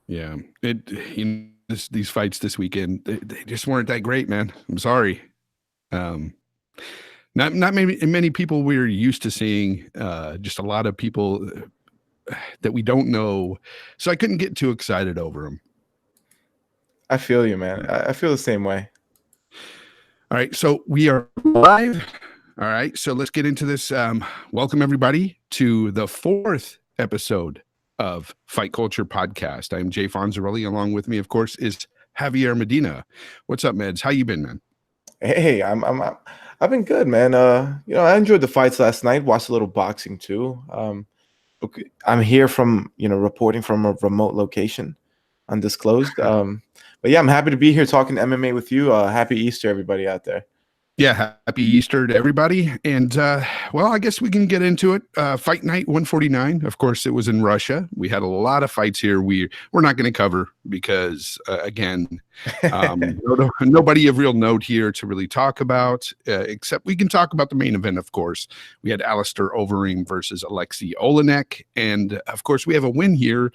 Yeah. These fights this weekend, they just weren't that great, man. I'm sorry. Um, not many people we're used to seeing. Just a lot of people that we don't know. So I couldn't get too excited over them. I feel you, man. I feel the same way. All right. So we are live. All right. So let's get into this. Welcome, everybody, to the fourth episode of Fight Culture Podcast. I'm Jay Fonzarelli. Along with me, of course, is Javier Medina. What's up, Meds? How you been, man? Hey, I've been good, man. I enjoyed the fights last night. Watched a little boxing too. Okay, I'm here from reporting from a remote location, undisclosed. But yeah, I'm happy to be here talking MMA with you. Happy Easter, everybody out there. Yeah, happy Easter to everybody. And well, I guess we can get into it. Fight night 149. Of course, it was in Russia. We had a lot of fights here. We're not going to cover because again, nobody of real note here to really talk about. Except we can talk about the main event. Of course, we had Alistair Overeem versus Alexei Olenek, and of course, we have a win here.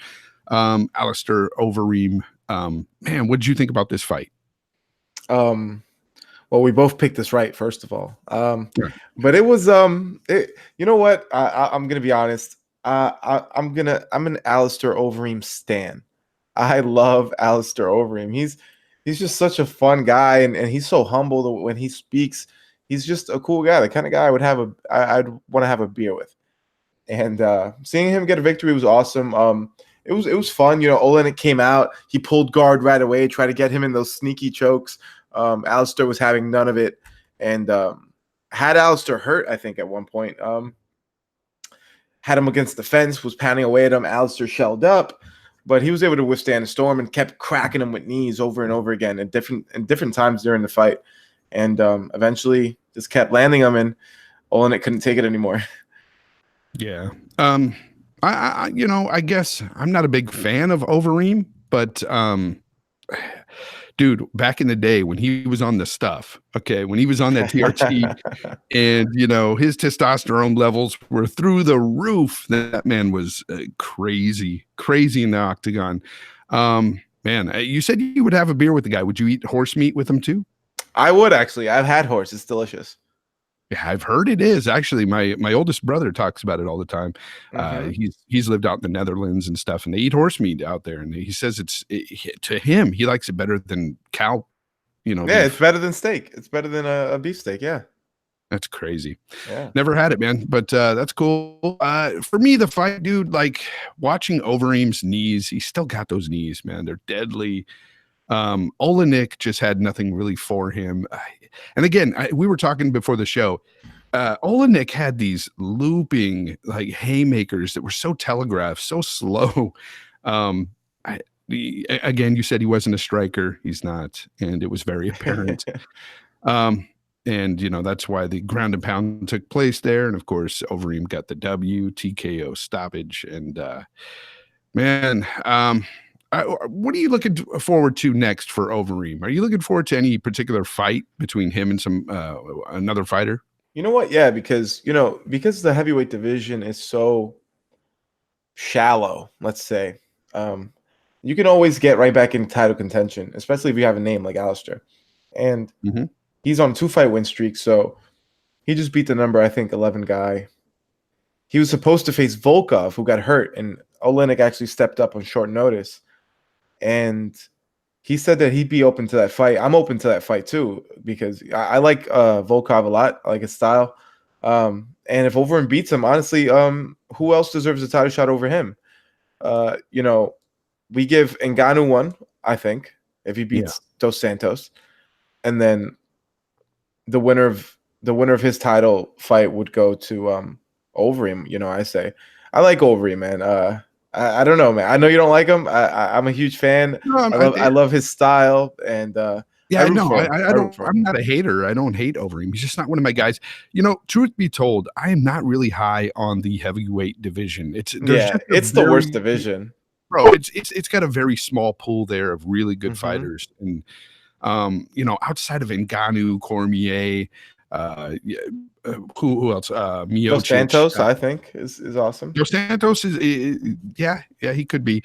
Alistair Overeem. Man, what did you think about this fight? Well, we both picked this right, first of all. Sure. But it was you know what? I'm gonna be honest. I'm an Alistair Overeem stan. I love Alistair Overeem. He's just such a fun guy, and he's so humble when he speaks. He's just a cool guy, the kind of guy I'd want to have a beer with. And seeing him get a victory was awesome. It was fun. Olenek came out, he pulled guard right away, tried to get him in those sneaky chokes. Alistair was having none of it, and had Alistair hurt, I think, at one point. Had him against the fence, was pounding away at him. Alistair shelled up, but he was able to withstand the storm and kept cracking him with knees over and over again at different times during the fight. And eventually just kept landing him, and Olenek couldn't take it anymore. Yeah. I guess I'm not a big fan of Overeem, but dude, back in the day when he was on the stuff, okay, when he was on that TRT and his testosterone levels were through the roof, that man was crazy in the octagon. Man, you said you would have a beer with the guy. Would you eat horse meat with him too? I would, actually. I've had horse. It's delicious. Yeah, I've heard it is actually. My oldest brother talks about it all the time. He's lived out in the Netherlands and stuff, and they eat horse meat out there. And he says to him, he likes it better than cow. Yeah, beef. it's better than steak. It's better than a beef steak. Yeah, that's crazy. Yeah, never had it, man. But that's cool. For me, the fight, dude, like watching Overeem's knees, he still got those knees, man. They're deadly. Olenek just had nothing really for him. And again, we were talking before the show. Olenek had these looping like haymakers that were so telegraphed, so slow. Again, you said he wasn't a striker. He's not, and it was very apparent. And that's why the ground and pound took place there. And of course, Overeem got the W, TKO stoppage, and man. What are you looking forward to next for Overeem? Are you looking forward to any particular fight between him and some another fighter? You know what? Yeah, because the heavyweight division is so shallow, let's say, you can always get right back in title contention, especially if you have a name like Alistair. And he's on a 2-fight win streak, so he just beat the number, I think, 11 guy. He was supposed to face Volkov, who got hurt, and Olenek actually stepped up on short notice. And he said that he'd be open to that fight. I'm open to that fight too, because I like Volkov a lot. I like his style. And if Overeem beats him, honestly, who else deserves a title shot over him? We give Ngannou one, I think, if he beats Dos Santos. And then the winner of his title fight would go to Overeem. I say I like Overeem, man. I don't know, man. I know you don't like him. I'm a huge fan. No, I love his style, and yeah, no, I don't. I'm not a hater. I don't hate Overeem. He's just not one of my guys. Truth be told, I am not really high on the heavyweight division. It's the worst division, bro. It's got a very small pool there of really good fighters, and outside of Ngannou, Cormier. Who else? Miocic. Dos Santos, I think, is awesome. Dos Santos is yeah, he could be.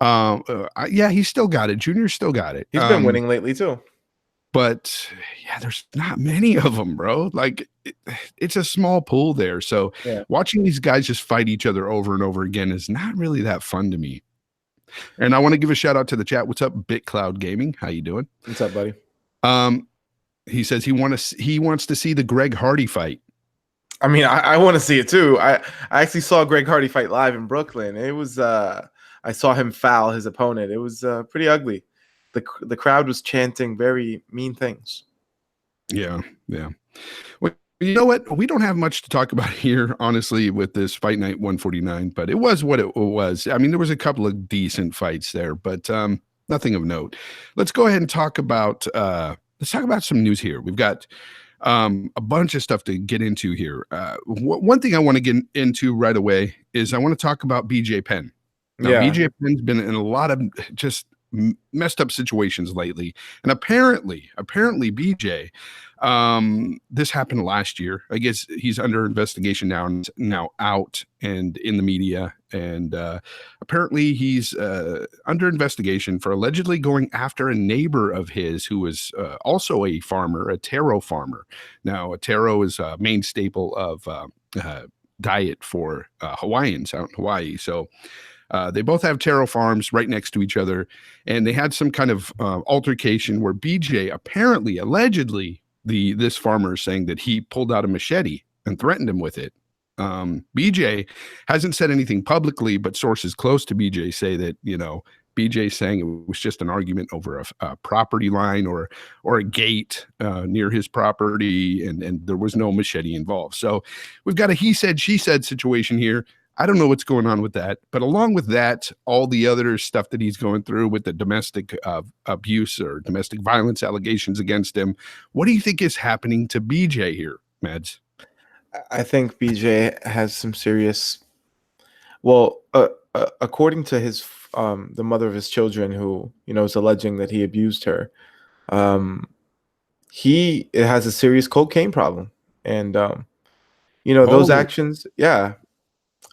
Yeah, he's still got it. Junior's still got it. He's been winning lately too. But yeah, there's not many of them, bro. Like it's a small pool there. So Yeah. watching these guys just fight each other over and over again is not really that fun to me. And I want to give a shout out to the chat. What's up, BitCloud Gaming? How you doing? What's up, buddy? He says he wants to see the Greg Hardy fight. I mean, I want to see it too. I actually saw Greg Hardy fight live in Brooklyn. It was I saw him foul his opponent. It was pretty ugly. The crowd was chanting very mean things. Yeah. Well, you know what? We don't have much to talk about here, honestly, with this Fight Night 149, but it was what it was. I mean, there was a couple of decent fights there, but nothing of note. Let's go ahead and talk about some news here. We've got a bunch of stuff to get into here. One thing I want to get into right away is I want to talk about BJ Penn. Now, BJ Penn's been in a lot of just messed up situations lately, and apparently BJ, this happened last year. I guess he's under investigation now out and in the media, and apparently he's under investigation for allegedly going after a neighbor of his who was also a farmer, a taro farmer. Now, a taro is a main staple of diet for Hawaiians out in Hawaii. So they both have taro farms right next to each other, and they had some kind of altercation where BJ apparently, allegedly, this farmer is saying that he pulled out a machete and threatened him with it. BJ hasn't said anything publicly, but sources close to BJ say that, BJ saying it was just an argument over a property line or a gate near his property, and there was no machete involved. So we've got a he said, she said situation here. I don't know what's going on with that, but along with that, all the other stuff that he's going through with the domestic abuse or domestic violence allegations against him, what do you think is happening to BJ here, Mads? I think BJ has some serious. Well, according to his the mother of his children, who is alleging that he abused her, he has a serious cocaine problem, and those actions, yeah.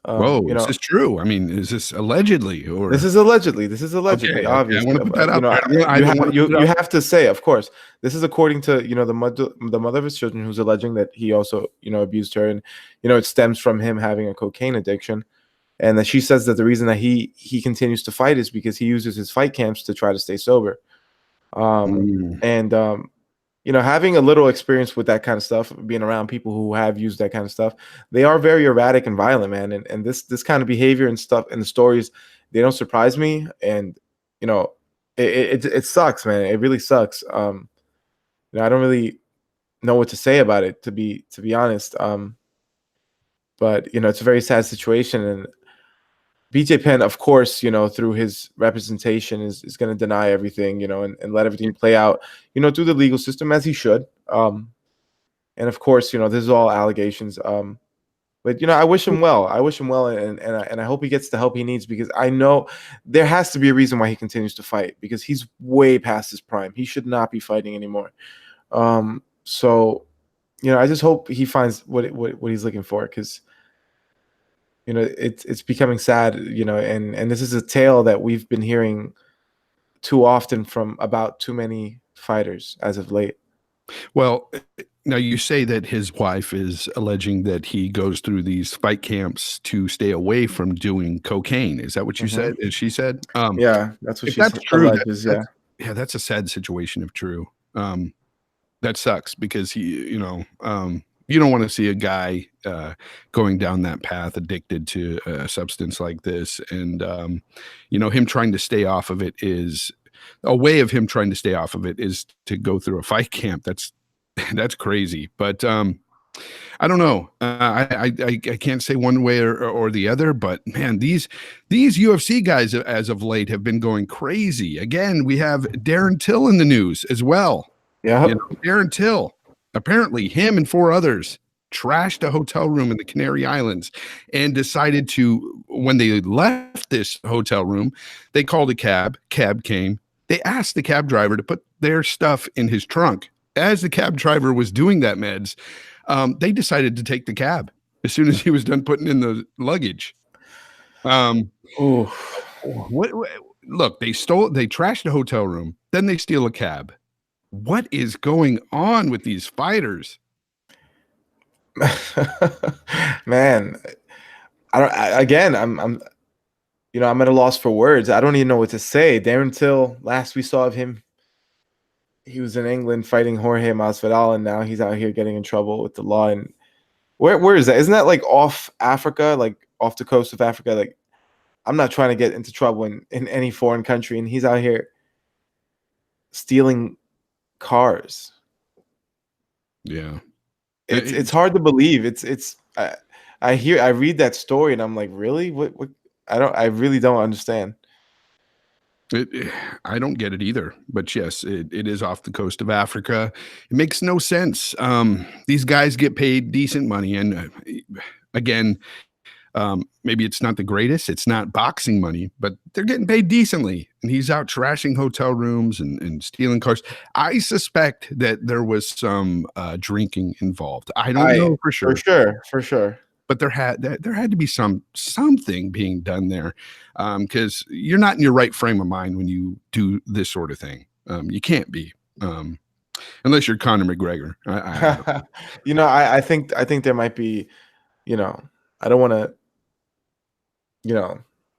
Whoa, is this true? I mean, is this allegedly or this is allegedly? Okay, obviously. I want to put that out there. You have to say, of course, this is according to the mother of his children, who's alleging that he also abused her, and it stems from him having a cocaine addiction, and that she says that the reason that he continues to fight is because he uses his fight camps to try to stay sober, and having a little experience with that kind of stuff, being around people who have used that kind of stuff, they are very erratic and violent, man. And this kind of behavior and stuff and the stories, they don't surprise me. And it sucks, man. It really sucks. I don't really know what to say about it, to be honest. But it's a very sad situation, and BJ Penn, of course, through his representation is going to deny everything, and let everything play out, through the legal system, as he should. And of course, this is all allegations. But I wish him well. I wish him well, and I hope he gets the help he needs, because I know there has to be a reason why he continues to fight, because he's way past his prime. He should not be fighting anymore. So, I just hope he finds what he's looking for, because it's becoming sad, and this is a tale that we've been hearing too often from about too many fighters as of late. Well, now you say that his wife is alleging that he goes through these fight camps to stay away from doing cocaine. Is that what you said? She said? Yeah, that's what if that's true. Alleges, that's a sad situation if true. That sucks, because you don't want to see a guy going down that path, addicted to a substance like this. And, him trying to stay off of it is a way of him trying to stay off of it is to go through a fight camp. That's crazy. But I don't know. I can't say one way or the other, but man, these UFC guys as of late have been going crazy. Again, we have Darren Till in the news as well. Yeah. Darren Till. Apparently, him and 4 others trashed a hotel room in the Canary Islands and decided to, when they left this hotel room, they called a cab. Cab came. They asked the cab driver to put their stuff in his trunk. As the cab driver was doing that, Meds, they decided to take the cab as soon as he was done putting in the luggage. What look, they trashed a hotel room, then they steal a cab. What is going on with these fighters? Man, again, I'm at a loss for words. I don't even know what to say. Darren Till, last we saw of him, he was in England fighting Jorge Masvidal, and now he's out here getting in trouble with the law. And where is that? Isn't that like off Africa, like off the coast of Africa? Like, I'm not trying to get into trouble in any foreign country, and he's out here stealing cars. Yeah, It's hard to believe. I read that story and I'm like, really? What I really don't understand. I don't get it either, but yes, it is off the coast of Africa. It makes no sense. These guys get paid decent money, and again, maybe it's not the greatest. It's not boxing money, but they're getting paid decently. And he's out trashing hotel rooms and stealing cars. I suspect that there was some drinking involved. I don't know for sure. For sure. But there had to be something being done there, because you're not in your right frame of mind when you do this sort of thing. You can't be, unless you're Conor McGregor. I think there might be, I don't want to,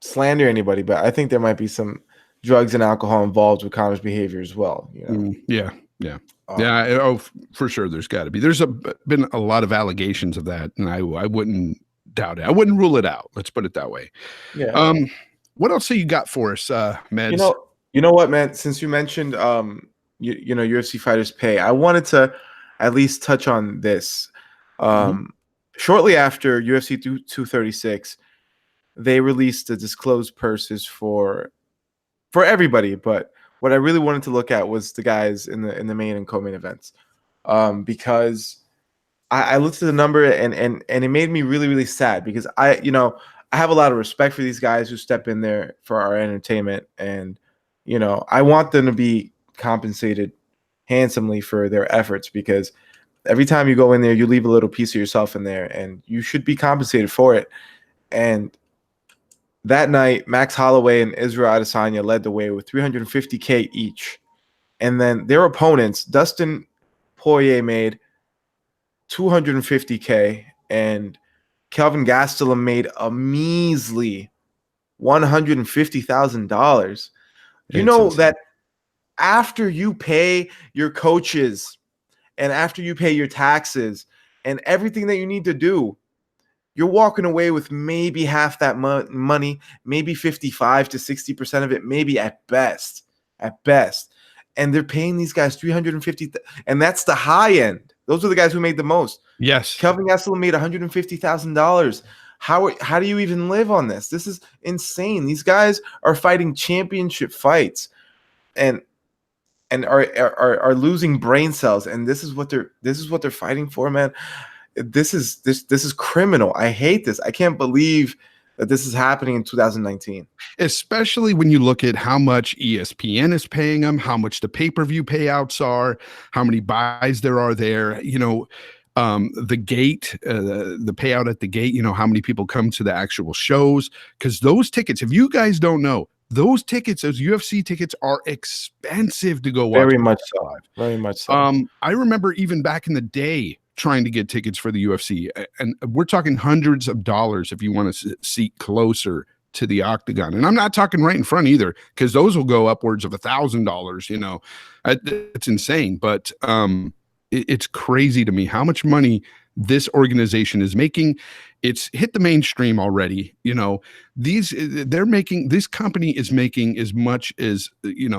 slander anybody, but I think there might be some drugs and alcohol involved with Conor's behavior as well. Yeah. For sure. There's got to be. There's been a lot of allegations of that, and I wouldn't doubt it. I wouldn't rule it out. Let's put it that way. Yeah. What else have you got for us, Meds? You know what, man? Since you mentioned, UFC fighters pay, I wanted to at least touch on this. Shortly after UFC 236, they released the disclosed purses for everybody, but what I really wanted to look at was the guys in the main and co-main events, because I looked at the number and it made me really, really sad, because I have a lot of respect for these guys who step in there for our entertainment, and I want them to be compensated handsomely for their efforts, because every time you go in there, you leave a little piece of yourself in there, and you should be compensated for it. And that night, Max Holloway and Israel Adesanya led the way with $350K each. And then their opponents, Dustin Poirier made $250K, and Kelvin Gastelum made a measly $150,000. You know that after you pay your coaches and after you pay your taxes and everything that you need to do, you're walking away with maybe half that money, maybe 55 to 60% of it, maybe at best. And they're paying these guys $350, and that's the high end. Those are the guys who made the most. Yes. Kelvin Gastelum made $150,000. How do you even live on this? This is insane. These guys are fighting championship fights and are losing brain cells, and this is what they're fighting for, man. This is criminal. I hate this. I can't believe that this is happening in 2019. Especially when you look at how much ESPN is paying them, how much the pay-per-view payouts are, how many buys there are there. The gate, the payout at the gate. How many people come to the actual shows? Because those tickets, if you guys don't know, those UFC tickets are expensive to go watch. Very much so. Very much so. I remember even back in the day trying to get tickets for the UFC, and we're talking hundreds of dollars if you want to seat closer to the octagon. And I'm not talking right in front either, because those will go upwards of $1,000. It's insane. But it's crazy to me how much money this organization is making. It's hit the mainstream already. This company is making as much as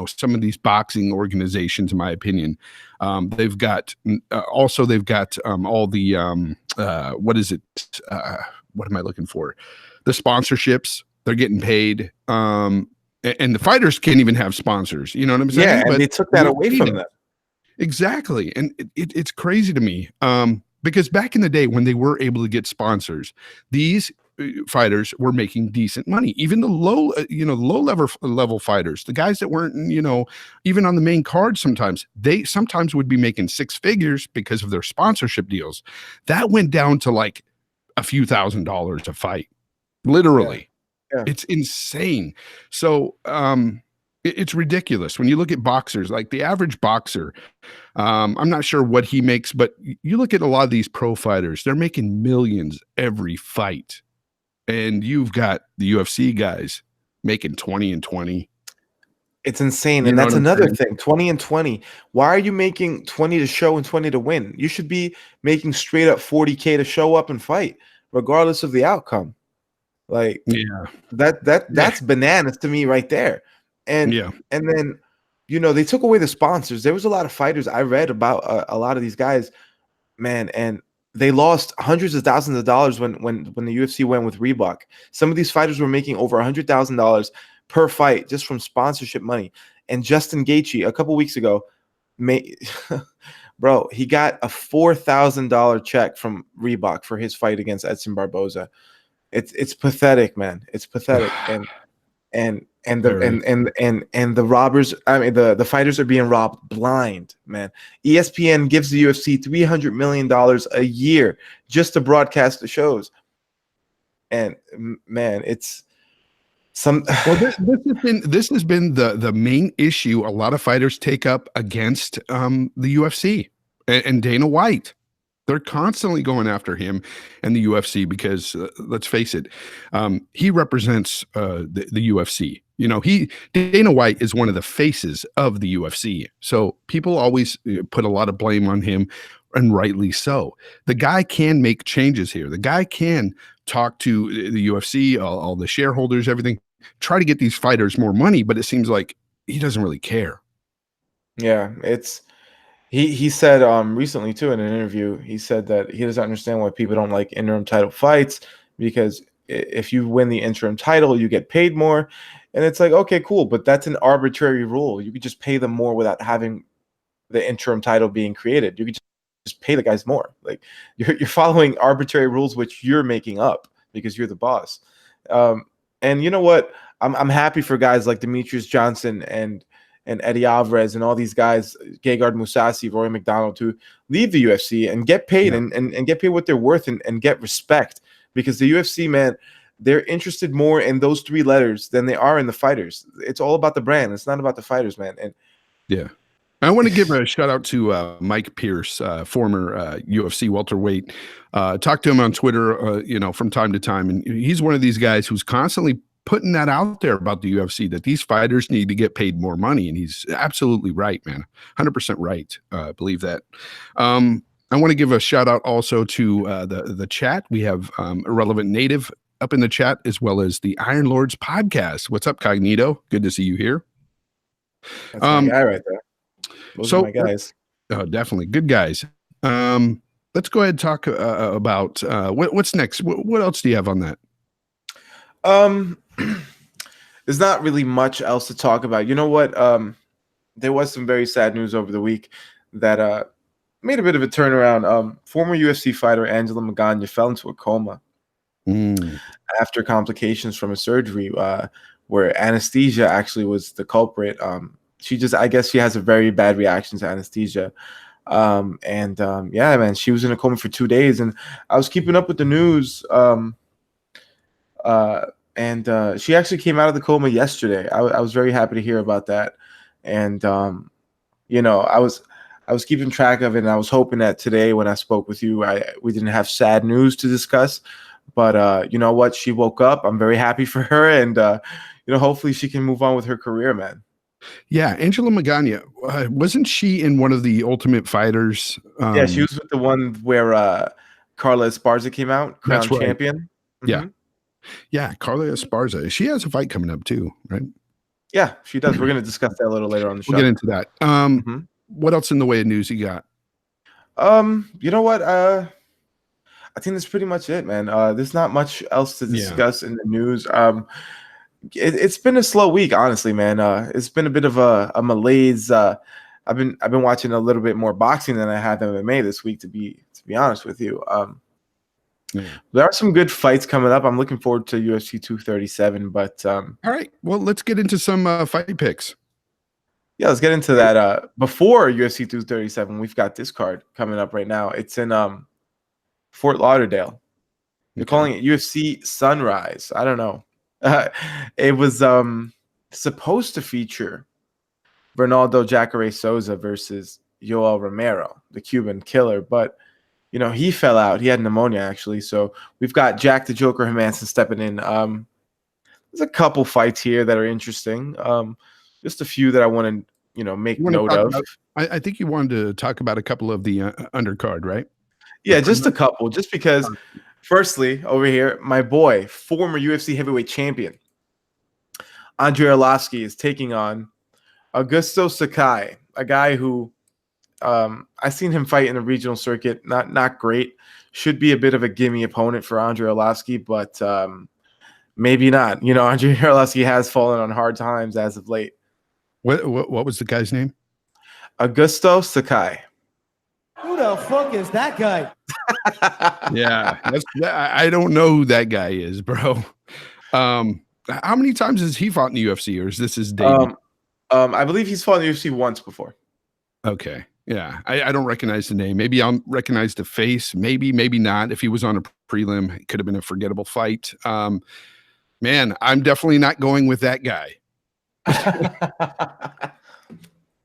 some of these boxing organizations, in my opinion. They've got all the what is it? What am I looking for? The sponsorships. They're getting paid. And the fighters can't even have sponsors. You know what I'm saying? Yeah, and they took that away from them. Exactly. And it's crazy to me. Because back in the day when they were able to get sponsors, these fighters were making decent money. Even the low level fighters, the guys that weren't, even on the main card, they sometimes would be making six figures because of their sponsorship deals. That went down to like a few $1,000s a fight, literally. Yeah. It's insane. So it's ridiculous when you look at boxers, like the average boxer. I'm not sure what he makes, but you look at a lot of these pro fighters, they're making millions every fight. And you've got the UFC guys making 20 and 20. It's insane. You And know that's what I'm another saying? thing. 20 and 20. Why are you making 20 to show and 20 to win? You should be making straight up 40K to show up and fight, regardless of the outcome. Like Yeah. Yeah. that's bananas to me right there. And Yeah. and then they took away the sponsors. There was a lot of fighters I read about a lot of these guys, man, and they lost hundreds of thousands of dollars when the UFC went with Reebok. Some of these fighters were making over $100,000 per fight just from sponsorship money. And Justin Gaethje a couple weeks ago made bro, he got a $4,000 check from Reebok for his fight against Edson Barboza. It's pathetic, man. It's pathetic. Very. And the robbers, I mean the fighters are being robbed blind, man. ESPN gives the UFC $300 million a year just to broadcast the shows. And man, it's some Well, this has been the main issue a lot of fighters take up against the UFC and Dana White. They're constantly going after him and the UFC because let's face it, he represents the UFC. You know, Dana White is one of the faces of the UFC. So people always put a lot of blame on him, and rightly so. The guy can make changes here. The guy can talk to the UFC, all the shareholders, everything, try to get these fighters more money, but it seems like he doesn't really care. yeah, it's he said recently too in an interview, he said that he doesn't understand why people don't like interim title fights because if you win the interim title, you get paid more. And it's like, okay, cool, but that's an arbitrary rule. You could just pay them more without having the interim title being created. You could just pay the guys more. Like you're following arbitrary rules which you're making up because you're the boss. And you know what? I'm happy for guys like Demetrius Johnson and Eddie Alvarez and all these guys, Gegard Mousasi, Roy McDonald, to leave the UFC and get paid Yeah. and get paid what they're worth and get respect. Because the UFC, man, they're interested more in those three letters than they are in the fighters. It's all about the brand. It's not about the fighters, man. And Yeah. I want to give a shout out to Mike Pierce, former UFC welterweight. Talk to him on Twitter, from time to time. And he's one of these guys who's constantly putting that out there about the UFC, that these fighters need to get paid more money. And he's absolutely right, man. 100% right. Believe that. I want to give a shout out also to the chat. We have Irrelevant Native up in the chat, as well as the Iron Lords podcast. What's up, Cognito? Good to see you here. that's my guy right there. Those are my guys. Definitely good guys. Let's go ahead and talk about what's next. What else do you have on that? There's not really much else to talk about. You know what? There was some very sad news over the week that made a bit of a turnaround. Former UFC fighter Angela Magana fell into a coma after complications from a surgery where anesthesia actually was the culprit. I guess she has a very bad reaction to anesthesia. Yeah, man, she was in a coma for 2 days, and I was keeping up with the news. And she actually came out of the coma yesterday. I was very happy to hear about that. And I was keeping track of it, and I was hoping that today when I spoke with you, we didn't have sad news to discuss. But you know what? She woke up. I'm very happy for her, and hopefully she can move on with her career, man. Yeah, Angela Magana, wasn't she in one of the Ultimate Fighters? Yeah, she was with the one where Carla Esparza came out, crowned champion. Yeah. Yeah, Carla Esparza. She has a fight coming up too, right? Yeah, she does. We're going to discuss that a little later on the show. We'll get into that. What else in the way of news you got? You know what? I think that's pretty much it, man. There's not much else to discuss in the news. It's been a slow week, honestly, man. It's been a bit of a malaise. I've been watching a little bit more boxing than I have MMA this week, to be honest with you. There are some good fights coming up. I'm looking forward to UFC 237. But all right, well, let's get into some fight picks. Yeah, let's get into that. Before UFC 237, we've got this card coming up right now. It's in Fort Lauderdale. They're calling it UFC Sunrise. I don't know. Uh, it was supposed to feature Bernardo Jacare Souza versus Yoel Romero, the Cuban killer, but he fell out. He had pneumonia actually. So we've got Jack the Joker Hermanson stepping in. There's a couple fights here that are interesting. Just a few that I want to make You want to note talk of. about? I think you wanted to talk about a couple of the undercard, right? Yeah, just a couple. Just because, firstly, over here, my boy, former UFC heavyweight champion Andrei Arlovsky is taking on Augusto Sakai, a guy who I seen him fight in the regional circuit. Not great. Should be a bit of a gimme opponent for Andrei Arlovsky, but maybe not. Andrei Arlovsky has fallen on hard times as of late. What was the guy's name? Augusto Sakai. Who the fuck is that guy? Yeah, I don't know who that guy is, bro. How many times has he fought in the UFC, or is this his debut? I believe he's fought in the UFC once before. Okay, yeah, I don't recognize the name. Maybe I'll recognize the face. Maybe not. If he was on a prelim, it could have been a forgettable fight. Man, I'm definitely not going with that guy.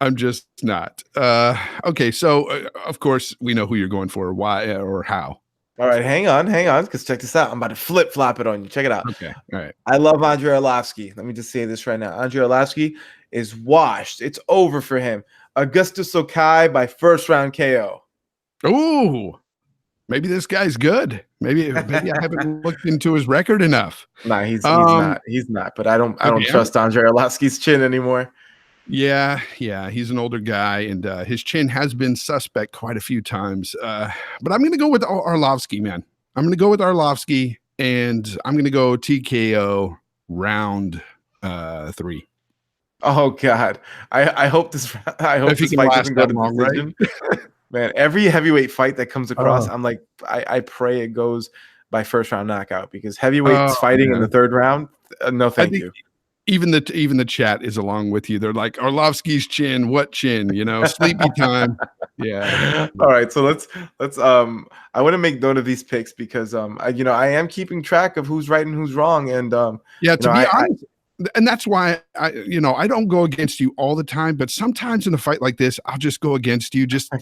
I'm just not. Okay, so of course we know who you're going for, why or how. All right, hang on, because check this out. I'm about to flip-flop it on you. Check it out. Okay, all right. I love Andrei Arlovsky. Let me just say this right now. Andrei Arlovsky is washed. It's over for him. Augusto Sakai by first round KO. Ooh, maybe this guy's good. Maybe I haven't looked into his record enough. Nah, he's not. He's not. But I don't trust Andrei Arlovsky's chin anymore. Yeah, he's an older guy, and his chin has been suspect quite a few times. But I'm going to go with Arlovsky, man. I'm going to go with Arlovsky, and I'm going to go TKO round 3. Oh God, I hope this. I hope this fight doesn't go to decision. Right? Man, every heavyweight fight that comes across, I'm like, I pray it goes by first round knockout, because heavyweights fighting in the third round, no, thank you. Even the chat is along with you. They're like, Arlovsky's chin, what chin? Sleepy time. Yeah. All right, so let's I want to make note of these picks, because I am keeping track of who's right and who's wrong, and to be honest, and that's why I don't go against you all the time, but sometimes in a fight like this, I'll just go against you, just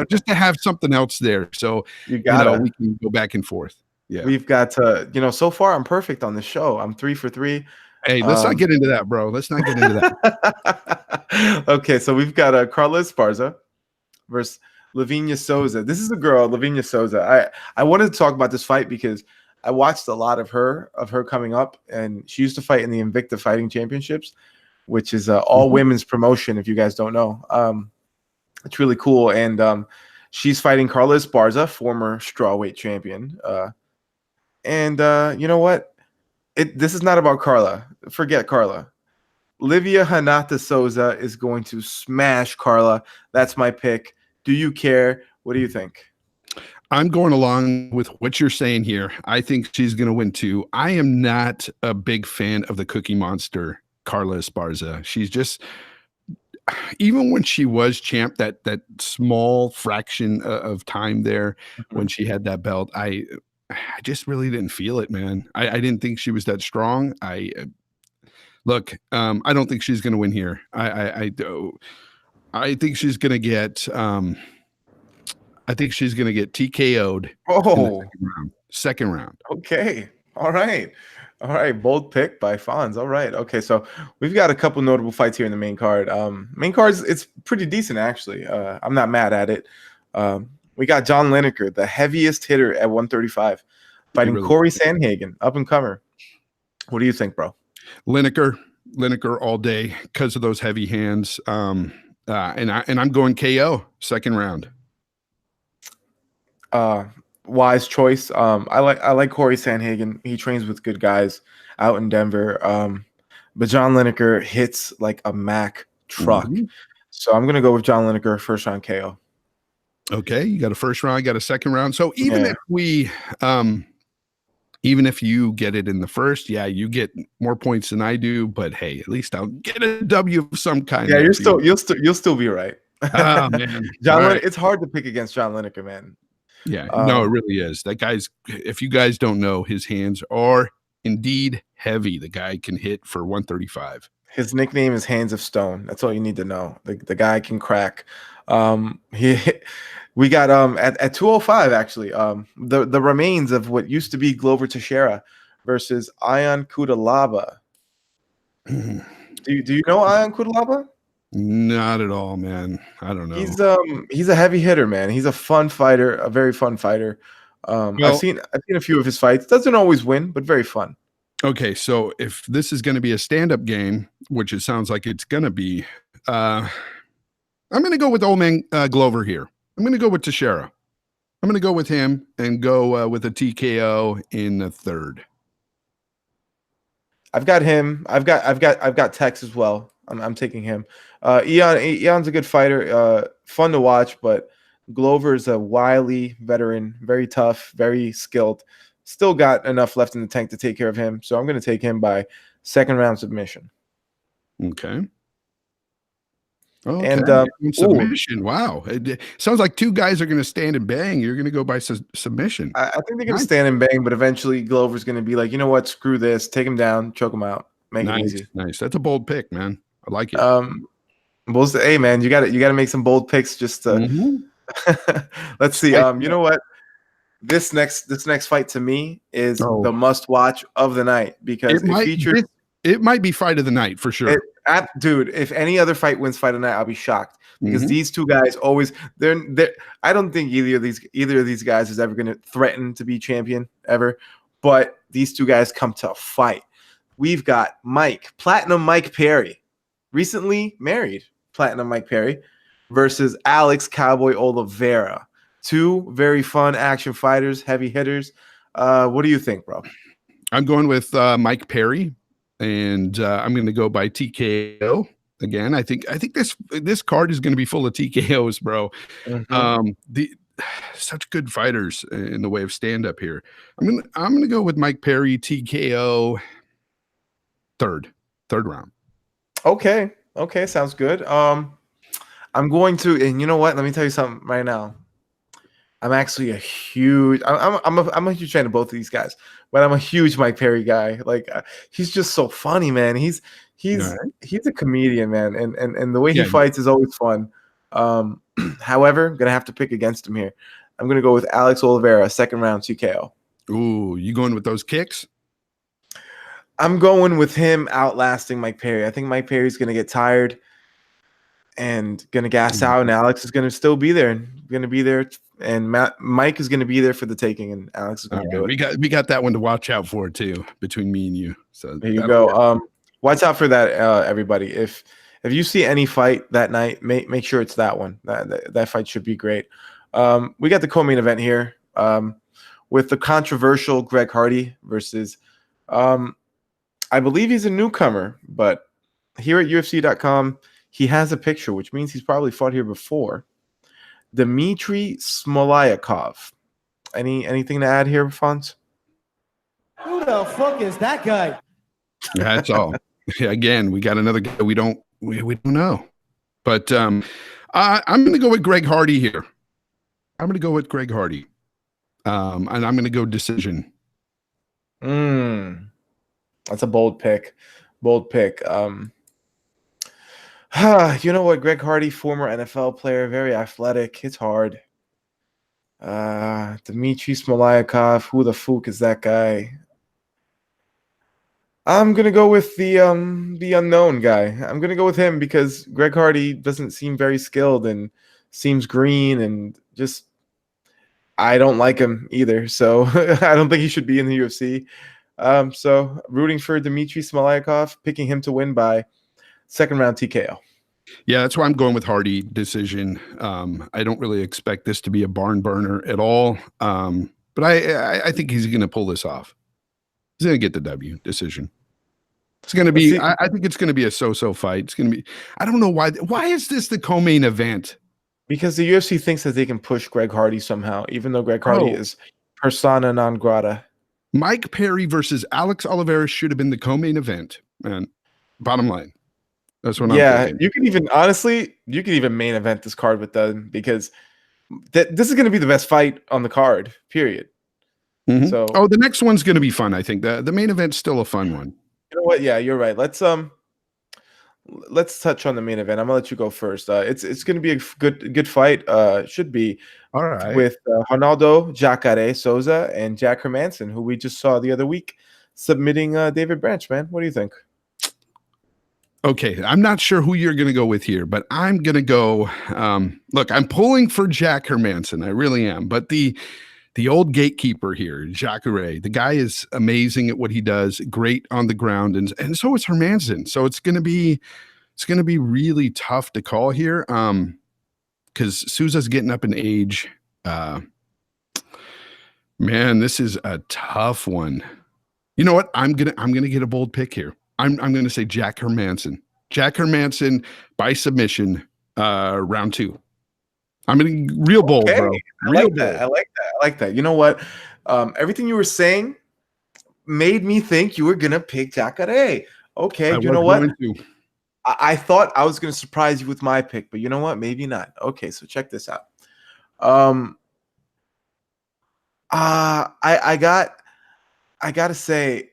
just to have something else there. So we can go back and forth. Yeah, we've got to so far I'm perfect on the show. I'm 3 for 3. Hey, let's not get into that, bro. Let's not get into that. Okay, so we've got Carla Esparza versus Lavinia Souza. This is a girl, Lavinia Souza. I wanted to talk about this fight because I watched a lot of her coming up, and she used to fight in the Invicta Fighting Championships, which is all women's promotion, if you guys don't know. It's really cool, and she's fighting Carla Esparza, former strawweight champion. And you know what? This is not about Carla. Forget Carla. Livia Hanata Souza is going to smash Carla. That's my pick. Do you care? What do you think? I'm going along with what you're saying here. I think she's going to win too. I am not a big fan of the Cookie Monster, Carla Esparza. She's just, even when she was champ, that small fraction of time there when she had that belt, I just really didn't feel it, man. I didn't think she was that strong. I don't think she's going to win here. I think she's going to get. I think she's going to get TKO'd. Oh, second round. Okay. All right. Bold pick by Fonz. All right. Okay. So we've got a couple notable fights here in the main card. Main card's it's pretty decent actually. I'm not mad at it. We got John Lineker, the heaviest hitter at 135, fighting Corey Sandhagen, up and comer. What do you think, bro? Lineker all day because of those heavy hands. And I'm going KO second round. Wise choice. I like Corey Sandhagen. He trains with good guys out in Denver. But John Lineker hits like a Mack truck. So I'm gonna go with John Lineker, first round KO. Okay, you got a first round, I got a second round. So even if we even if you get it in the first, you get more points than I do, but hey, at least I'll get a W of some kind. Yeah, you'll still be right. Oh man. It's hard to pick against John Lineker, man. Yeah, no, it really is. That guy's, if you guys don't know, his hands are indeed heavy. The guy can hit for 135. His nickname is Hands of Stone. That's all you need to know. The guy can crack. He we got at 205 actually. The remains of what used to be Glover Teixeira versus Ion Cutelaba. Do you know Ion Cutelaba? Not at all, man. I don't know. He's a heavy hitter, man. He's a fun fighter, a very fun fighter. I've seen a few of his fights. Doesn't always win, but very fun. Okay, so if this is going to be a stand-up game, which it sounds like it's going to be, I'm going to go with old man Glover here. I'm going to go with Teixeira. I'm going to go with him and go with a TKO in the third. I've got him. I've got Tex as well. I'm taking him. Eon's a good fighter. Fun to watch, but Glover's a wily veteran, very tough, very skilled. Still got enough left in the tank to take care of him. So I'm going to take him by second round submission. Okay. Oh, and submission. Wow. It sounds like two guys are going to stand and bang. You're going to go by submission. I think they're going to stand and bang, but eventually Glover's going to be like, you know what? Screw this. Take him down. Choke him out. Make it easy. Nice. That's a bold pick, man. I like it. Hey, man, you got to make some bold picks just to let's see. You know what? This next fight to me is the must watch of the night because it might be fight of the night for sure. Dude, if any other fight wins fight of the night, I'll be shocked because these two guys always they're I don't think either of these guys is ever going to threaten to be champion ever, but these two guys come to fight. We've got Platinum Mike Perry, recently married Platinum Mike Perry, versus Alex Cowboy Oliveira. Two very fun action fighters, heavy hitters. What do you think, bro? I'm going with Mike Perry, and I'm going to go by TKO again. I think this card is going to be full of TKOs, bro. Such good fighters in the way of stand up here. I'm going to go with Mike Perry TKO third round. Okay, sounds good. I'm going to, and you know what? Let me tell you something right now. I'm actually a huge I'm a huge fan of both of these guys, but I'm a huge Mike Perry guy. Like he's just so funny, man. He's a comedian, man, and the way he fights is always fun. However, I'm gonna have to pick against him here. I'm gonna go with Alex Oliveira, second round TKO. Ooh, you going with those kicks? I'm going with him outlasting Mike Perry. I think Mike Perry's gonna get tired and gonna gas out, and Alex is gonna still be there and Mike is gonna be there for the taking, and Alex is gonna do it. We got that one to watch out for too, between me and you. So there you go. Watch out for that, everybody. If you see any fight that night, make sure it's that one. That fight should be great. We got the co-main event here with the controversial Greg Hardy versus I believe he's a newcomer, but here at UFC.com, he has a picture, which means he's probably fought here before. Dmitry Smolyakov. Anything to add here, Fonz? Who the fuck is that guy? That's all. Again, we got another guy we don't know. But I'm going to go with Greg Hardy here. I'm going to go with Greg Hardy. And I'm going to go decision. That's a bold pick. You know what? Greg Hardy, former NFL player, very athletic. It's hard. Dmitry Smolyakov, who the fuck is that guy? I'm gonna go with the unknown guy. I'm gonna go with him because Greg Hardy doesn't seem very skilled and seems green and just I don't like him either. So I don't think he should be in the UFC. So rooting for Dmitry Smolyakov, picking him to win by second round TKO. Yeah, that's why I'm going with Hardy decision. I don't really expect this to be a barn burner at all. But I think he's going to pull this off. He's going to get the W decision. It's going to be, I think it's going to be a so-so fight. It's going to be, I don't know why is this the co-main event? Because the UFC thinks that they can push Greg Hardy somehow, even though Greg Hardy is persona non grata. Mike Perry versus Alex Oliveira should have been the co-main event, man. Bottom line. That's what I'm thinking. You can even main event this card with them because this is going to be the best fight on the card, period. Mhm. So Oh, the next one's going to be fun. I think the main event's still a fun one. you know what? Yeah, you're right. Let's touch on the main event. I'm gonna let you go first. It's gonna be a good fight. Should be All right. with Ronaldo Jacare Souza and Jack Hermanson, who we just saw the other week submitting David Branch. Man, what do you think? Okay, I'm not sure who you're going to go with here, but I'm going to go. Look, I'm pulling for Jack Hermanson. I really am. But the old gatekeeper here, Jacare, the guy is amazing at what he does. Great on the ground, and so is Hermanson. So it's going to be really tough to call here. Because Souza's getting up in age. Man, this is a tough one. You know what? I'm gonna get a bold pick here. I'm gonna say Jack Hermanson. Jack Hermanson by submission, round 2. I'm gonna real bold, Okay, bro. I Real like bold. that. I like that. I like that. You know what? Everything you were saying made me think you were gonna pick Jacare. Okay, I you know was what? going to. I thought I was gonna surprise you with my pick, but you know what? Maybe not. Okay, so check this out. I gotta say,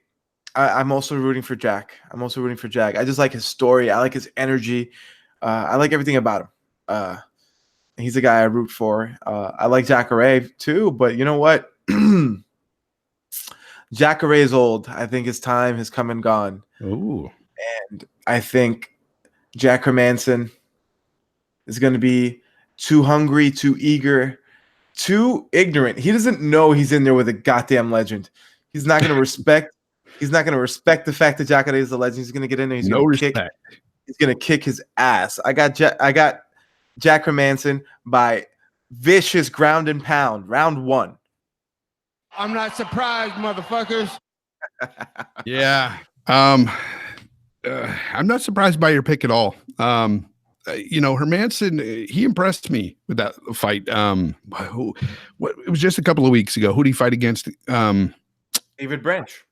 I'm also rooting for Jack. I just like his story. I like his energy. I like everything about him. He's a guy I root for. I like Jacare too, but you know what? Jacare is old. I think his time has come and gone. Ooh. And I think Jack Hermanson is going to be too hungry, too eager, too ignorant. He doesn't know he's in there with a goddamn legend. He's not going to respect. He's not going to respect the fact that Jacare is a legend. He's going to get in there. He's No going to respect. kick. He's going to kick his ass. I got Jack Hermanson by vicious ground and pound, round 1. I'm not surprised, motherfuckers. Yeah. I'm not surprised by your pick at all. Hermanson, he impressed me with that fight. It was just a couple of weeks ago. Who did he fight against? David Branch.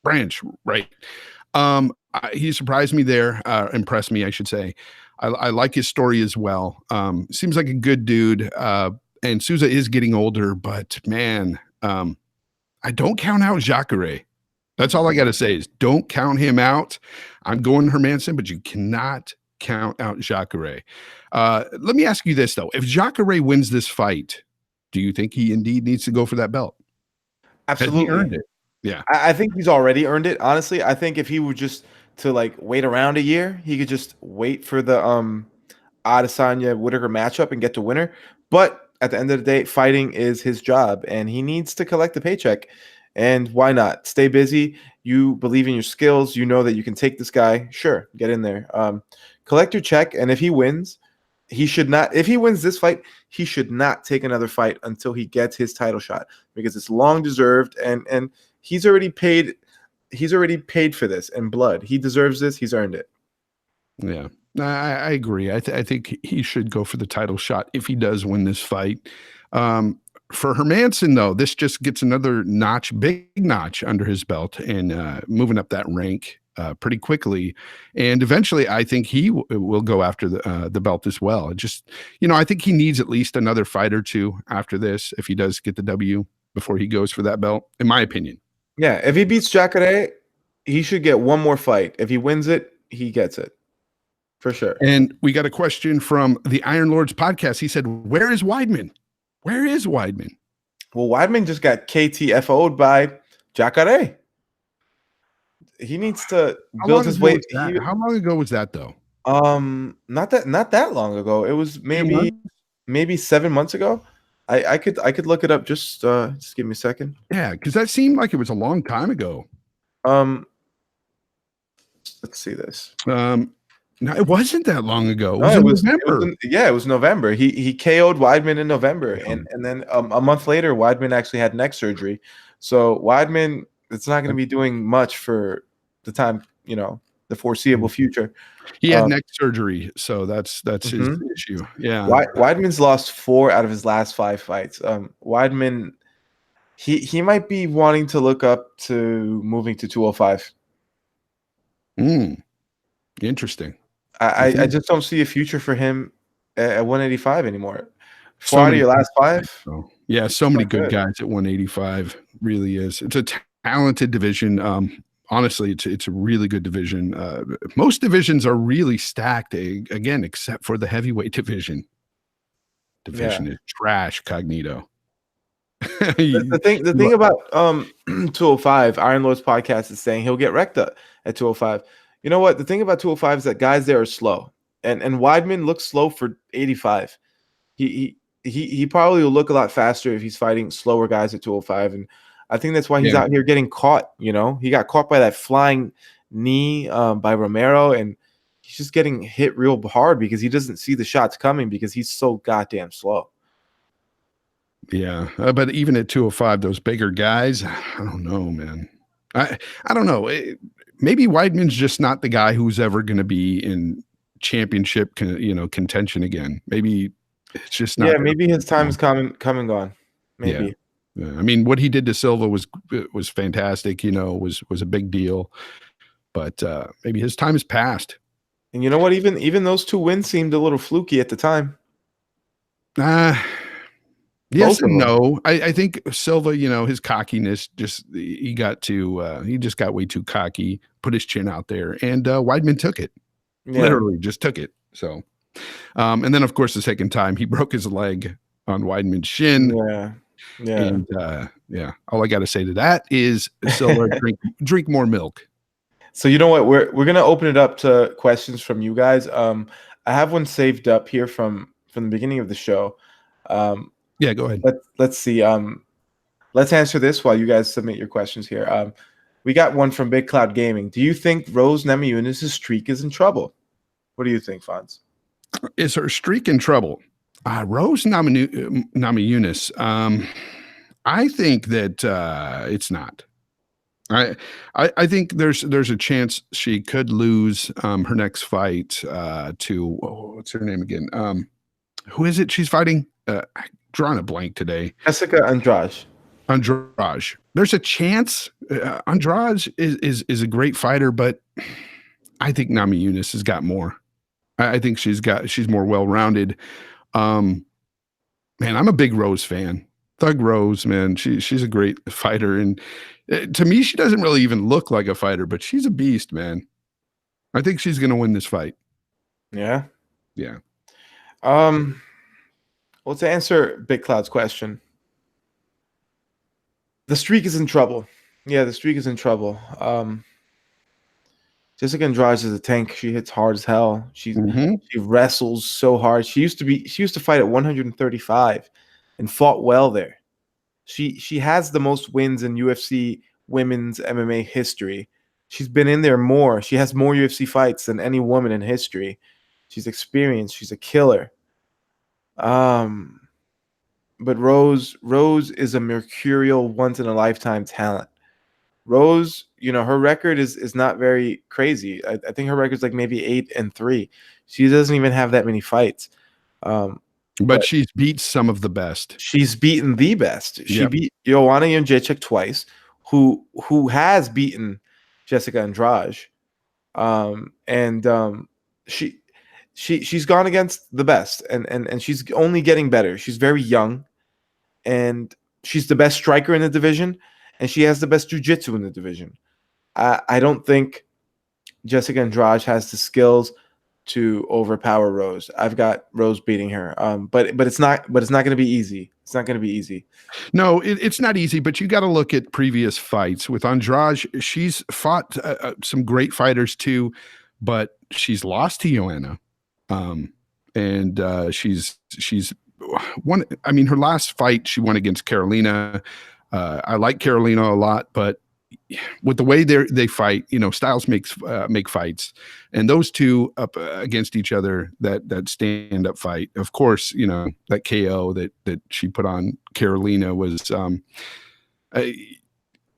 Branch, right. He surprised me there, impressed me, I should say. I like his story as well. Seems like a good dude. And Souza is getting older, but man, I don't count out Jacare. That's all I got to say is don't count him out. I'm going Hermanson, but you cannot count out Jacare. Let me ask you this, though. If Jacare wins this fight, do you think he indeed needs to go for that belt? Absolutely. Has he earned it? Yeah. I think he's already earned it. Honestly, I think if he were just to like wait around a year, he could just wait for the Adesanya Whitaker matchup and get the winner. But at the end of the day, fighting is his job, and he needs to collect the paycheck. And why not? Stay busy. You believe in your skills. You know that you can take this guy. Sure, get in there. Collect your check, and if he wins, he should not. If he wins this fight, he should not take another fight until he gets his title shot because it's long deserved, and he's already paid. He's already paid for this in blood. He deserves this. He's earned it. Yeah, I agree. I think he should go for the title shot if he does win this fight. For Hermanson, though, this just gets another big notch under his belt and moving up that rank pretty quickly. And eventually, I think he will go after the belt as well. I think he needs at least another fight or two after this if he does get the W before he goes for that belt, in my opinion. Yeah, if he beats Jacare, he should get one more fight. If he wins it, he gets it. For sure. And we got a question from the Iron Lords podcast. He said, where is Weidman? Where is Weidman? Well, Weidman just got KTFO'd by Jacare. He needs to build his way. How long ago was that, though? Not that long ago. It was maybe 7 months ago. I could look it up. Just give me a second. Yeah, because that seemed like it was a long time ago. Let's see this. No, it wasn't that long ago. It was November. It was November. He KO'd Weidman in November, and then a month later, Weidman actually had neck surgery. So Weidman, it's not going to be doing much for the time, the foreseeable future. He had neck surgery, so that's his issue. Yeah, Weidman's lost 4 out of his last 5 fights. Weidman, he might be wanting to look up to moving to 205. Interesting. I just don't see a future for him at 185 anymore. 4 out of your last 5. Yeah, so many Not good good. guys at 185. Really is. It's a talented division. Honestly, it's a really good division. Most divisions are really stacked, again, except for the heavyweight division. Yeah. Division is trash, Cognito. The thing about 205, Iron Lord's podcast is saying he'll get wrecked at 205. You know what? The thing about 205 is that guys there are slow. And Weidman looks slow for 85. He probably will look a lot faster if he's fighting slower guys at 205. And I think that's why he's Yeah. out here getting caught. He got caught by that flying knee by Romero, and he's just getting hit real hard because he doesn't see the shots coming because he's so goddamn slow. Yeah, but even at 205, those bigger guys, I don't know, man. I don't know. Maybe Weidman's just not the guy who's ever going to be in championship, contention again. Maybe it's just not. Yeah, maybe his time is come and gone. Maybe. Yeah. I mean, what he did to Silva was fantastic. Was a big deal. But maybe his time has passed. And you know what? Even those 2 wins seemed a little fluky at the time. Yes and no. I think Silva, his cockiness he just got way too cocky, put his chin out there, and Weidman took it. Yeah. Literally just took it. So, and then of course the second time he broke his leg on Weidman's shin. Yeah. And all I got to say to that is Silva, drink more milk. So you know what? We're gonna open it up to questions from you guys. I have one saved up here from the beginning of the show. Yeah, go ahead. Let's see. Let's answer this while you guys submit your questions here. We got one from Big Cloud Gaming. Do you think Rose Namajunas' streak is in trouble? What do you think, Fonz? Is her streak in trouble? Rose Namajunas. I think that it's not. I think there's a chance she could lose her next fight to what's her name again? Who is it she's fighting? Drawing a blank today. Jessica Andrade. There's a chance. Andrade is a great fighter, but I think Namajunas has got more. I think she's more well-rounded. Man, I'm a big Rose fan. Thug Rose, man, she's a great fighter, and to me, she doesn't really even look like a fighter, but she's a beast, man. I think she's going to win this fight. Yeah. Well, to answer Big Cloud's question, the streak is in trouble. Yeah, the streak is in trouble. Jessica Andrade is a tank. She hits hard as hell. She wrestles so hard. She used to fight at 135 and fought well there. She has the most wins in UFC women's MMA history. She's been in there more. She has more UFC fights than any woman in history. She's experienced. She's a killer. But Rose is a mercurial, once in a lifetime talent. Rose, her record is not very crazy. I think her record's like maybe 8-3. She doesn't even have that many fights. But she's beat some of the best. She's beaten the best. She beat Joanna Jędrzejczyk twice, who has beaten Jessica Andrade. She's gone against the best, and she's only getting better. She's very young, and she's the best striker in the division, and she has the best jiu-jitsu in the division. I don't think Jessica Andrade has the skills to overpower Rose. I've got Rose beating her. But it's not going to be easy. It's not going to be easy. No, it's not easy, but you got to look at previous fights with Andrade. She's fought some great fighters too, but she's lost to Joanna. And she's won. I mean, her last fight she won against Carolina. I like Carolina a lot, but with the way they fight, styles make fights, and those two up against each other, that stand up fight, of course, that KO that she put on Carolina was,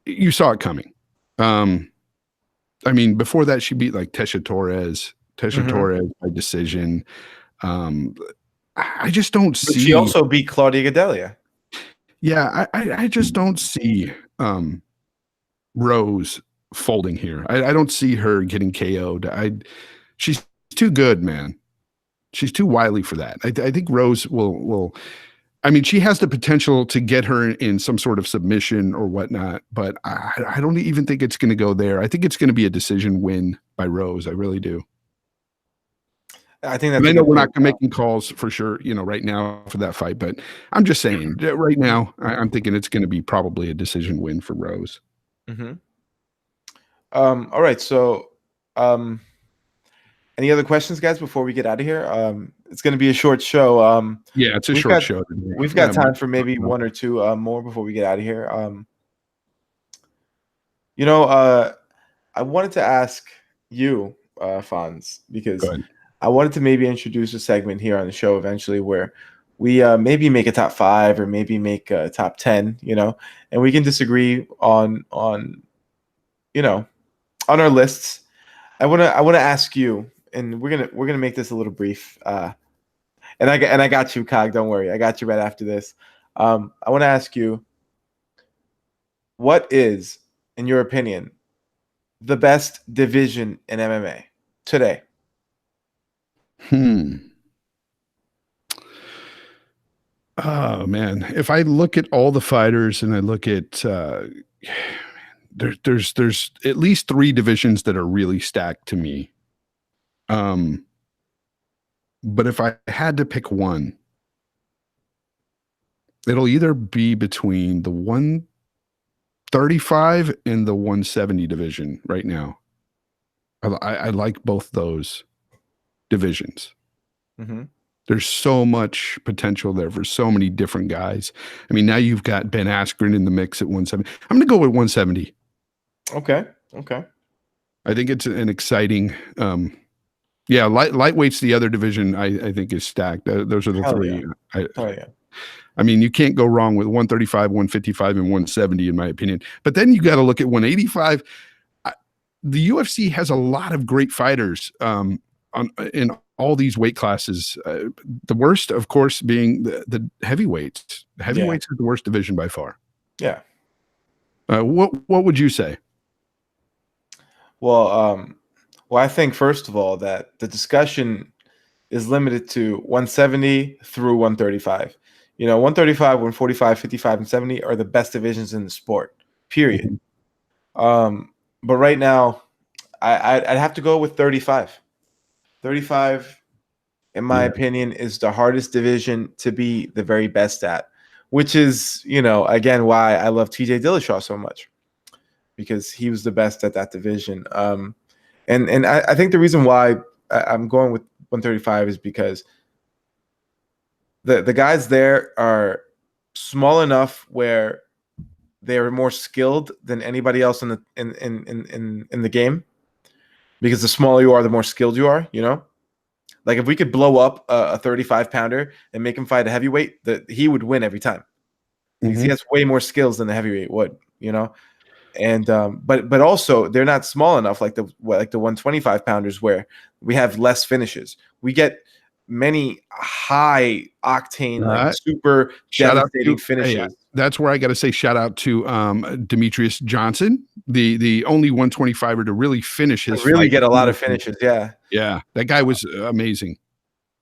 you saw it coming. I mean, before that she beat like Tesha Torres by decision. I just don't see. But she also beat Claudia Gadelha. Yeah, I just don't see Rose folding here. I don't see her getting KO'd. She's too good, man. She's too wily for that. I think Rose will. I mean, she has the potential to get her in some sort of submission or whatnot, but I don't even think it's going to go there. I think it's going to be a decision win by Rose. I really do. I think And that's I a know good we're point. not making calls for sure, right now for that fight, but I'm just saying that right now, I'm thinking it's going to be probably a decision win for Rose. Mm-hmm. All right. So, any other questions, guys, before we get out of here? It's going to be a short show. Yeah, it's a we've short got show. we've got time for maybe one or two more before we get out of here. I wanted to ask you, Fonz, because I wanted to maybe introduce a segment here on the show eventually where we maybe make a top 5 or maybe make a top 10, and we can disagree on our lists. I want to ask you, and we're gonna make this a little brief. And I got you, Cog. Don't worry, I got you right after this. I want to ask you, what is, in your opinion, the best division in MMA today? Oh man, if I look at all the fighters and I look at there's at least 3 divisions that are really stacked to me. But if I had to pick one, it'll either be between the 135 and the 170 division right now. I like both those divisions. Mm-hmm. There's so much potential there for so many different guys. I mean, now you've got Ben Askren in the mix at 170. I'm going to go with 170. Okay. I think it's an exciting. Lightweight's the other division I think is stacked. Those are the 3. Yeah. I mean, you can't go wrong with 135, 155, and 170, in my opinion. But then you got to look at 185. The UFC has a lot of great fighters in all these weight classes. The worst, of course, being the heavyweights. The heavyweights is the worst division by far. Yeah. What would you say? Well, I think first of all that the discussion is limited to 170 through 135. 135, 145, 55, and 70 are the best divisions in the sport. Period. Mm-hmm. But right now, I'd have to go with 35. 35, in my opinion, is the hardest division to be the very best at, which is, again, why I love TJ Dillashaw so much, because he was the best at that division. And I think the reason why I'm going with 135 is because the guys there are small enough where they're more skilled than anybody else in the game. Because the smaller you are, the more skilled you are, Like if we could blow up a 35-pounder and make him fight a heavyweight, he would win every time. Because he has way more skills than the heavyweight would, And but also they're not small enough like the 125-pounders where we have less finishes. We get many high octane, super devastating finishes. That's where I got to say shout out to Demetrius Johnson, the only 125er to really finish his really fight. Get a lot of finishes. Yeah, that guy was amazing.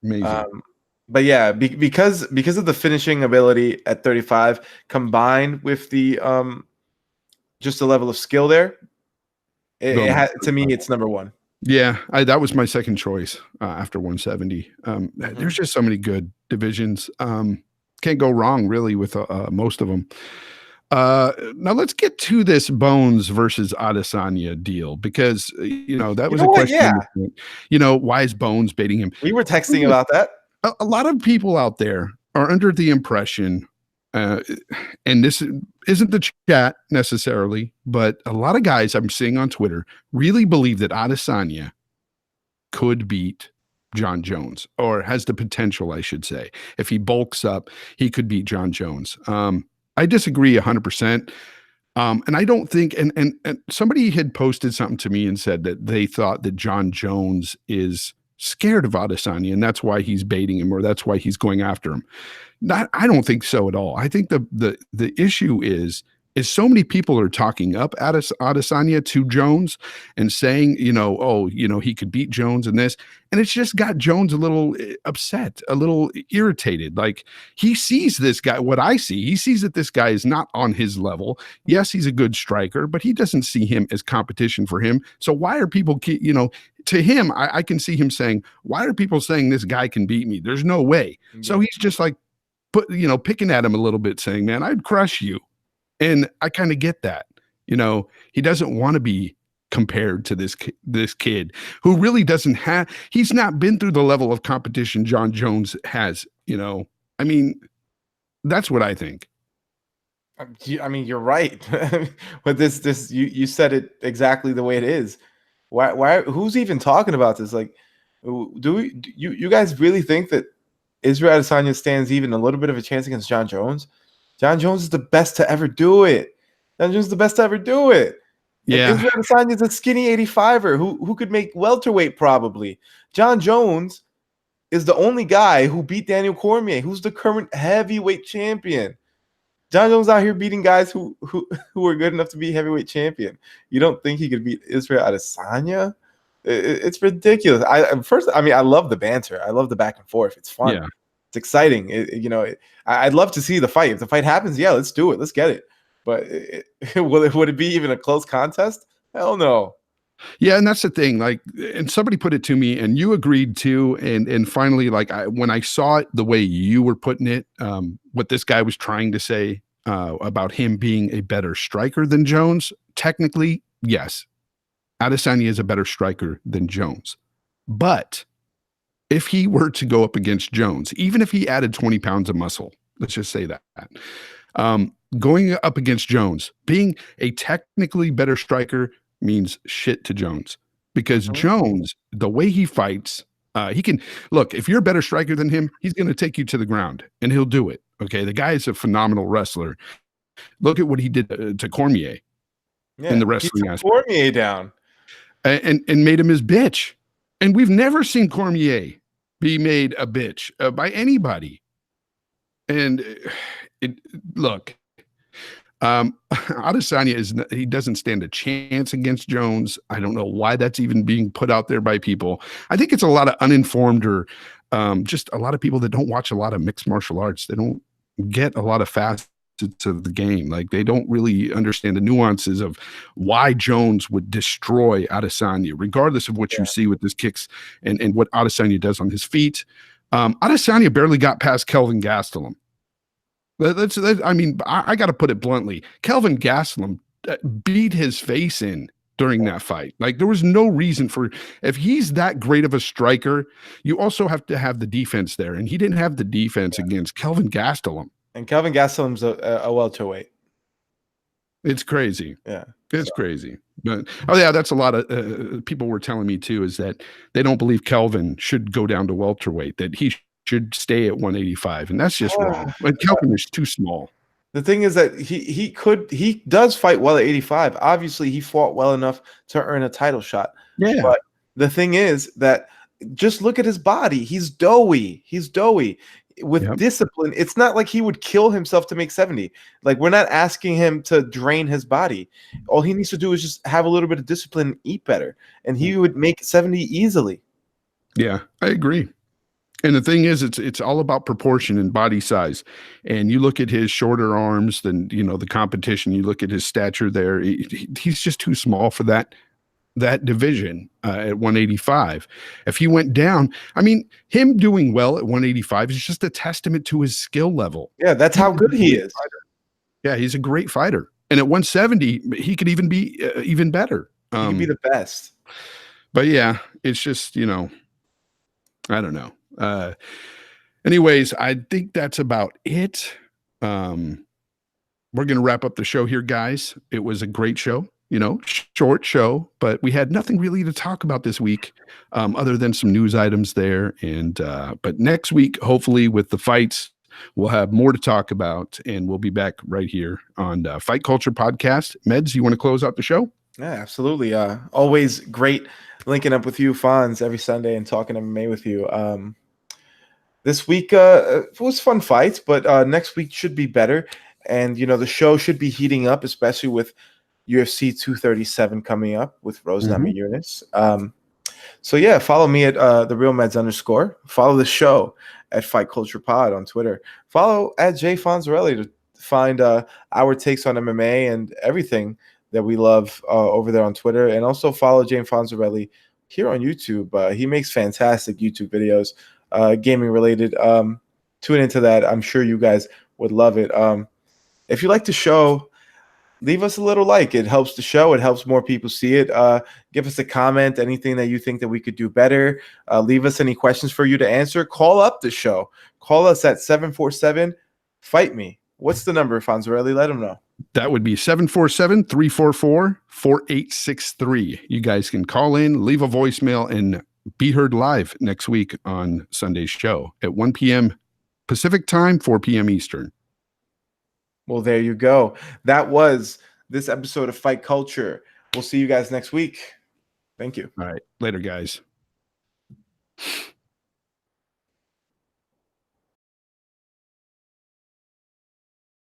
But yeah, because of the finishing ability at 35 combined with the just the level of skill there, to me it's number 1. Yeah, that was my second choice after 170. There's just so many good divisions. Can't go wrong really with most of them. Now let's get to this Bones versus Adesanya deal, because that was a question. Yeah. Why is Bones baiting him? We were texting about that. A lot of people out there are under the impression, and this isn't the chat necessarily, but a lot of guys I'm seeing on Twitter really believe that Adesanya could beat John Jones, or has the potential, I should say. If he bulks up, he could beat John Jones. I disagree 100%. And I don't think, and somebody had posted something to me and said that they thought that John Jones is scared of Adesanya, and that's why he's baiting him, or that's why he's going after him. I don't think so at all. I think the issue is is so many people are talking up Adesanya to Jones and saying, oh, he could beat Jones in this. And it's just got Jones a little upset, a little irritated. Like, he sees this guy, what I see, he sees that this guy is not on his level. Yes, he's a good striker, but he doesn't see him as competition for him. So why are people, to him, I can see him saying, why are people saying this guy can beat me? There's no way. Yeah. So he's just like, picking at him a little bit, saying, man, I'd crush you. And I kind of get that. He doesn't want to be compared to this kid who really doesn't have, he's not been through the level of competition John Jones has, I mean, that's what I think. I mean, you're right. But you said it exactly the way it is. Why who's even talking about this? Like, you guys really think that Israel Adesanya stands even a little bit of a chance against John Jones? John Jones is the best to ever do it. John Jones is the best to ever do it. Yeah. Israel Adesanya is a skinny 85er who could make welterweight probably. John Jones is the only guy who beat Daniel Cormier, who's the current heavyweight champion. John Jones out here beating guys who are good enough to be heavyweight champion. You don't think he could beat Israel Adesanya? It's ridiculous. I love the banter. I love the back and forth. It's fun. Yeah. It's exciting. I'd love to see the fight. If the fight happens, yeah, let's do it. Let's get it. But would it be even a close contest? Hell no. Yeah, and that's the thing. Like, and somebody put it to me, and you agreed too. And finally, like, when I saw it the way you were putting it, what this guy was trying to say about him being a better striker than Jones, technically, yes, Adesanya is a better striker than Jones. But if he were to go up against Jones, even if he added 20 pounds of muscle, let's just say that, going up against Jones, being a technically better striker means shit to Jones, because Jones, the way he fights, he can look, if you're a better striker than him, he's going to take you to the ground and he'll do it. Okay. The guy is a phenomenal wrestler. Look at what he did to Cormier in the wrestling aspect. Cormier down and made him his bitch. And we've never seen Cormier be made a bitch by anybody. And look, Adesanya he doesn't stand a chance against Jones. I don't know why that's even being put out there by people. I think it's a lot of uninformed or just a lot of people that don't watch a lot of mixed martial arts. They don't get a lot of facets of the game. Like, they don't really understand the nuances of why Jones would destroy Adesanya, regardless of what you see with his kicks and what Adesanya does on his feet. Adesanya barely got past Kelvin Gastelum. I got to put it bluntly. Kelvin Gastelum beat his face in during that fight. Like, there was no reason if he's that great of a striker, you also have to have the defense there. And he didn't have the defense against Kelvin Gastelum. And Kelvin Gastelum's a welterweight. It's crazy. Yeah. It's crazy. But, that's a lot of people were telling me too, is that they don't believe Kelvin should go down to welterweight, that he should stay at 185, and that's just wrong. But Kelvin is too small. The thing is that he does fight well at 85. Obviously, he fought well enough to earn a title shot. Yeah. But the thing is that just look at his body. He's doughy. With discipline, it's not like he would kill himself to make 70. Like, we're not asking him to drain his body. All he needs to do is just have a little bit of discipline and eat better, and he would make 70 easily. Yeah, I agree. And the thing is, it's all about proportion and body size. And you look at his shorter arms than, the competition. You look at his stature there. He's just too small for that division at 185. If he went down, him doing well at 185 is just a testament to his skill level. Yeah, that's how good he is. Yeah, he's a great fighter. And at 170, he could even be even better. He could be the best. But yeah, it's just, I don't know. Anyways, I think that's about it. We're going to wrap up the show here, guys. It was a great show. Short show, but we had nothing really to talk about this week other than some news items there. And but next week, hopefully with the fights, we'll have more to talk about, and we'll be back right here on Fight Culture Podcast. Meds, you want to close out the show? Yeah, absolutely. Always great linking up with you, Fonz, every Sunday and talking MMA with you. This week it was fun fights, but next week should be better. And the show should be heating up, especially with UFC 237 coming up with Rose Namajunas. So yeah, follow me at the Real Meds _. Follow the show at Fight Culture Pod on Twitter. Follow at Jay Fonzarelli to find our takes on MMA and everything that we love over there on Twitter. And also follow Jay Fonzarelli here on YouTube. He makes fantastic YouTube videos, gaming related. Tune into that. I'm sure you guys would love it. If you like the show, leave us a little like. It helps the show. It helps more people see it. Give us a comment, anything that you think that we could do better. Leave us any questions for you to answer. Call up the show. Call us at 747-FIGHT-ME. What's the number, Fonzarelli? Let them know. That would be 747-344-4863. You guys can call in, leave a voicemail, and be heard live next week on Sunday's show at 1 p.m. Pacific time, 4 p.m. Eastern. Well, there you go. That was this episode of Fight Culture. We'll see you guys next week. Thank you. All right. Later, guys.